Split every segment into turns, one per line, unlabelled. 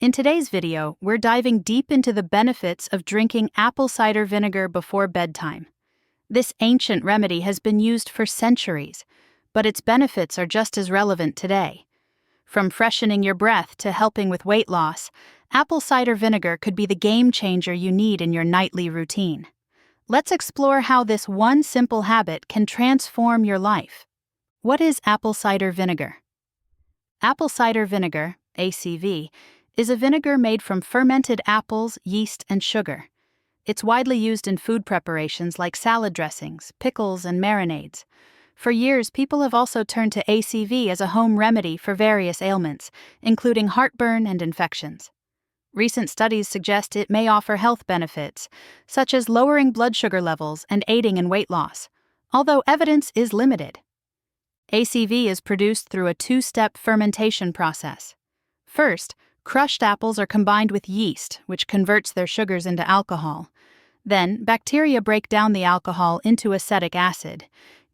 In today's video, we're diving deep into the benefits of drinking apple cider vinegar before bedtime. This ancient remedy has been used for centuries, but its benefits are just as relevant today. From freshening your breath to helping with weight loss, apple cider vinegar could be the game changer you need in your nightly routine. Let's explore how this one simple habit can transform your life. What is apple cider vinegar? Apple cider vinegar, ACV, is a vinegar made from fermented apples, yeast, and sugar. It's widely used in food preparations like salad dressings, pickles, and marinades. For years, people have also turned to ACV as a home remedy for various ailments, including heartburn and infections. Recent studies suggest it may offer health benefits, such as lowering blood sugar levels and aiding in weight loss, although evidence is limited. ACV is produced through a two-step fermentation process. First, crushed apples are combined with yeast, which converts their sugars into alcohol. Then, bacteria break down the alcohol into acetic acid,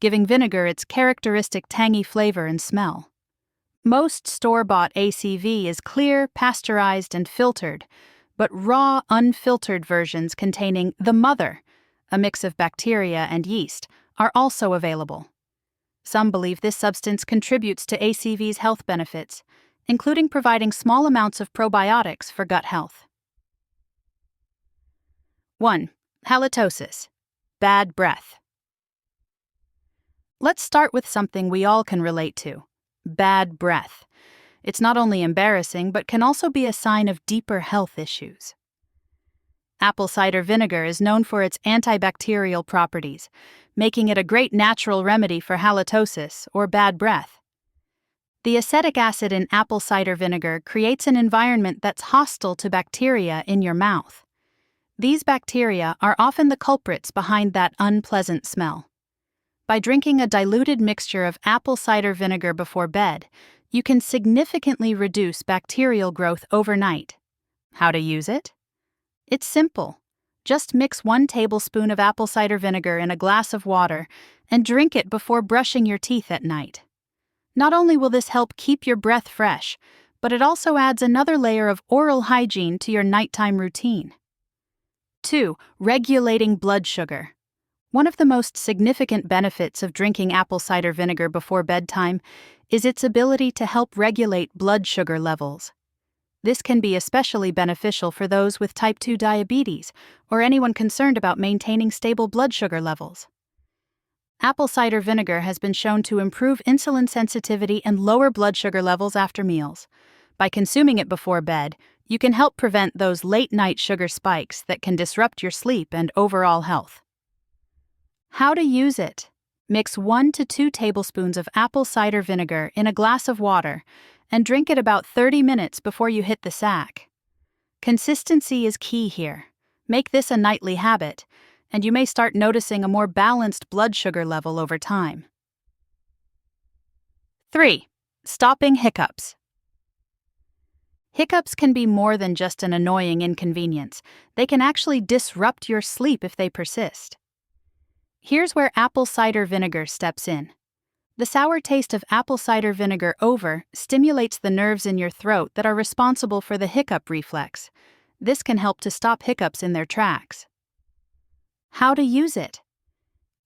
giving vinegar its characteristic tangy flavor and smell. Most store-bought ACV is clear, pasteurized, and filtered, but raw, unfiltered versions containing the mother, a mix of bacteria and yeast, are also available. Some believe this substance contributes to ACV's health benefits, including providing small amounts of probiotics for gut health. 1. Halitosis. Bad breath. Let's start with something we all can relate to: bad breath. It's not only embarrassing, but can also be a sign of deeper health issues. Apple cider vinegar is known for its antibacterial properties, making it a great natural remedy for halitosis, or bad breath. The acetic acid in apple cider vinegar creates an environment that's hostile to bacteria in your mouth. These bacteria are often the culprits behind that unpleasant smell. By drinking a diluted mixture of apple cider vinegar before bed, you can significantly reduce bacterial growth overnight. How to use it? It's simple. Just mix 1 tablespoon of apple cider vinegar in a glass of water and drink it before brushing your teeth at night. Not only will this help keep your breath fresh, but it also adds another layer of oral hygiene to your nighttime routine. 2. Regulating blood sugar. One of the most significant benefits of drinking apple cider vinegar before bedtime is its ability to help regulate blood sugar levels. This can be especially beneficial for those with type 2 diabetes or anyone concerned about maintaining stable blood sugar levels. Apple cider vinegar has been shown to improve insulin sensitivity and lower blood sugar levels after meals. By consuming it before bed, you can help prevent those late-night sugar spikes that can disrupt your sleep and overall health. How to use it? Mix 1 to 2 tablespoons of apple cider vinegar in a glass of water and drink it about 30 minutes before you hit the sack. Consistency is key here. Make this a nightly habit, and you may start noticing a more balanced blood sugar level over time. 3. Stopping hiccups. Hiccups can be more than just an annoying inconvenience. They can actually disrupt your sleep if they persist. Here's where apple cider vinegar steps in. The sour taste of apple cider vinegar stimulates the nerves in your throat that are responsible for the hiccup reflex. This can help to stop hiccups in their tracks. How to use it?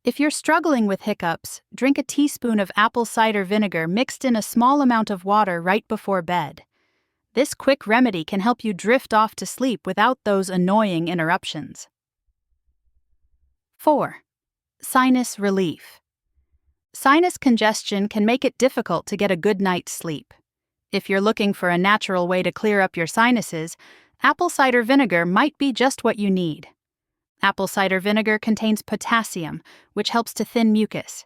If you're struggling with hiccups, drink a teaspoon of apple cider vinegar mixed in a small amount of water right before bed. This quick remedy can help you drift off to sleep without those annoying interruptions. 4. Sinus relief. Sinus congestion can make it difficult to get a good night's sleep. If you're looking for a natural way to clear up your sinuses, apple cider vinegar might be just what you need. Apple cider vinegar contains potassium, which helps to thin mucus.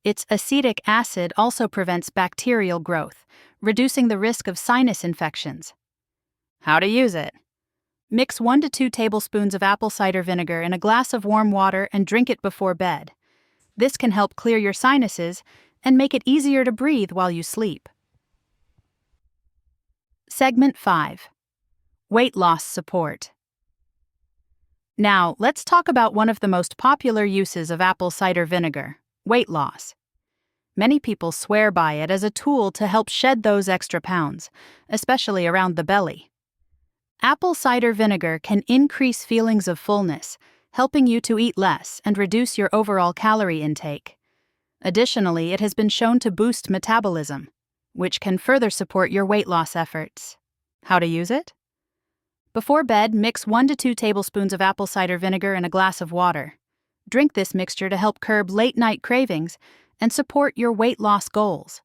Its acetic acid also prevents bacterial growth, reducing the risk of sinus infections. How to use it? Mix 1 to 2 tablespoons of apple cider vinegar in a glass of warm water and drink it before bed. This can help clear your sinuses and make it easier to breathe while you sleep. Segment 5. Weight loss support. Now, let's talk about one of the most popular uses of apple cider vinegar: weight loss. Many people swear by it as a tool to help shed those extra pounds, especially around the belly. Apple cider vinegar can increase feelings of fullness, helping you to eat less and reduce your overall calorie intake. Additionally, it has been shown to boost metabolism, which can further support your weight loss efforts. How to use it? Before bed, mix 1 to 2 tablespoons of apple cider vinegar in a glass of water. Drink this mixture to help curb late-night cravings and support your weight loss goals.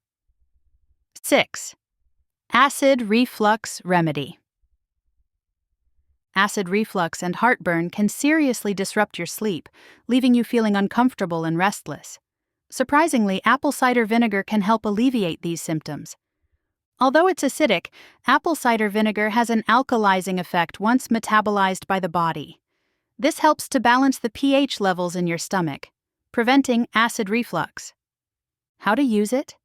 6. Acid reflux remedy. Acid reflux and heartburn can seriously disrupt your sleep, leaving you feeling uncomfortable and restless. Surprisingly, apple cider vinegar can help alleviate these symptoms. Although it's acidic, apple cider vinegar has an alkalizing effect once metabolized by the body. This helps to balance the pH levels in your stomach, preventing acid reflux. How to use it?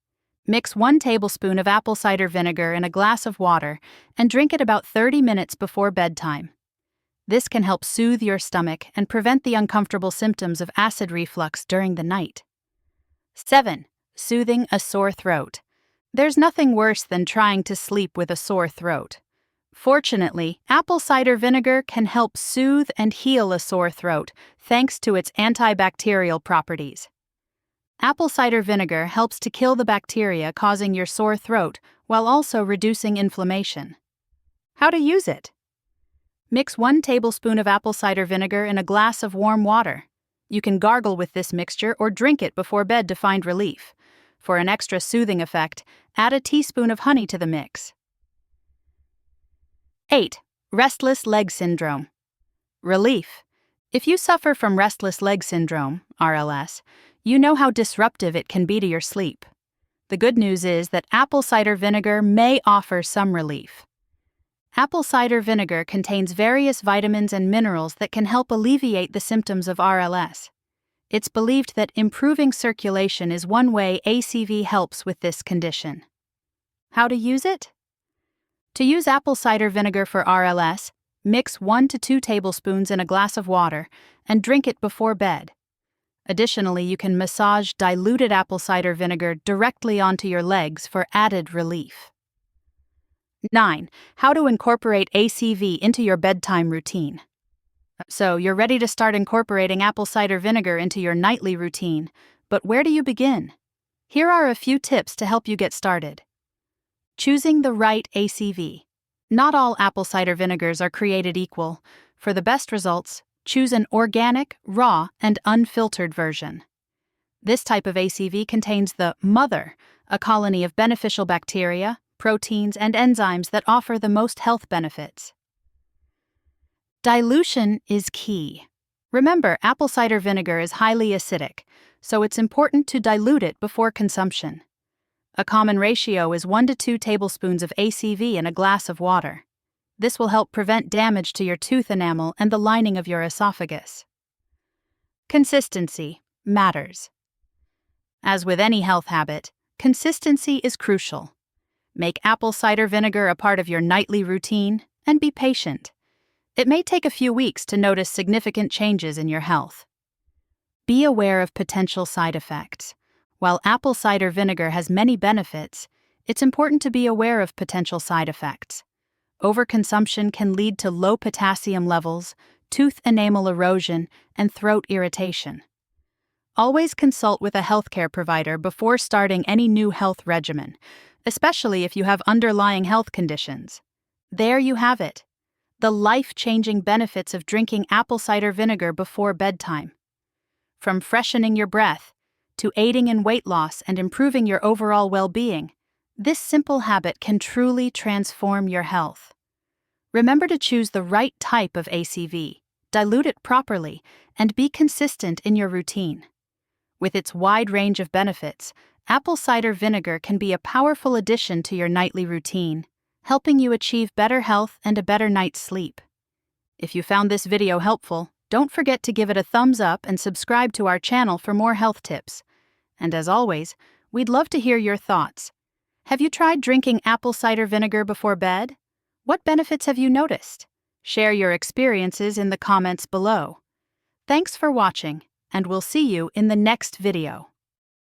Mix 1 tablespoon of apple cider vinegar in a glass of water and drink it about 30 minutes before bedtime. This can help soothe your stomach and prevent the uncomfortable symptoms of acid reflux during the night. 7. Soothing a sore throat. There's nothing worse than trying to sleep with a sore throat. Fortunately, apple cider vinegar can help soothe and heal a sore throat thanks to its antibacterial properties. Apple cider vinegar helps to kill the bacteria causing your sore throat while also reducing inflammation. How to use it? Mix 1 tablespoon of apple cider vinegar in a glass of warm water. You can gargle with this mixture or drink it before bed to find relief. For an extra soothing effect, add a teaspoon of honey to the mix. 8. Restless leg syndrome. Relief. If you suffer from restless leg syndrome, RLS, you know how disruptive it can be to your sleep. The good news is that apple cider vinegar may offer some relief. Apple cider vinegar contains various vitamins and minerals that can help alleviate the symptoms of RLS. It's believed that improving circulation is one way ACV helps with this condition. How to use it? To use apple cider vinegar for RLS, mix 1 to 2 tablespoons in a glass of water and drink it before bed. Additionally, you can massage diluted apple cider vinegar directly onto your legs for added relief. 9. How to incorporate ACV into your bedtime routine. So, you're ready to start incorporating apple cider vinegar into your nightly routine, but where do you begin? Here are a few tips to help you get started. Choosing the right ACV. Not all apple cider vinegars are created equal. For the best results, choose an organic, raw, and unfiltered version. This type of ACV contains the mother, a colony of beneficial bacteria, proteins, and enzymes that offer the most health benefits. Dilution is key. Remember, apple cider vinegar is highly acidic, so it's important to dilute it before consumption. A common ratio is 1 to 2 tablespoons of ACV in a glass of water. This will help prevent damage to your tooth enamel and the lining of your esophagus. Consistency matters. As with any health habit, consistency is crucial. Make apple cider vinegar a part of your nightly routine and be patient. It may take a few weeks to notice significant changes in your health. Be aware of potential side effects. While apple cider vinegar has many benefits, it's important to be aware of potential side effects. Overconsumption can lead to low potassium levels, tooth enamel erosion, and throat irritation. Always consult with a healthcare provider before starting any new health regimen, especially if you have underlying health conditions. There you have it. The life-changing benefits of drinking apple cider vinegar before bedtime. From freshening your breath to aiding in weight loss and improving your overall well-being, this simple habit can truly transform your health. Remember to choose the right type of ACV, dilute it properly, and be consistent in your routine. With its wide range of benefits, apple cider vinegar can be a powerful addition to your nightly routine, helping you achieve better health and a better night's sleep. If you found this video helpful, don't forget to give it a thumbs up and subscribe to our channel for more health tips. And as always, we'd love to hear your thoughts. Have you tried drinking apple cider vinegar before bed? What benefits have you noticed? Share your experiences in the comments below. Thanks for watching, and we'll see you in the next video.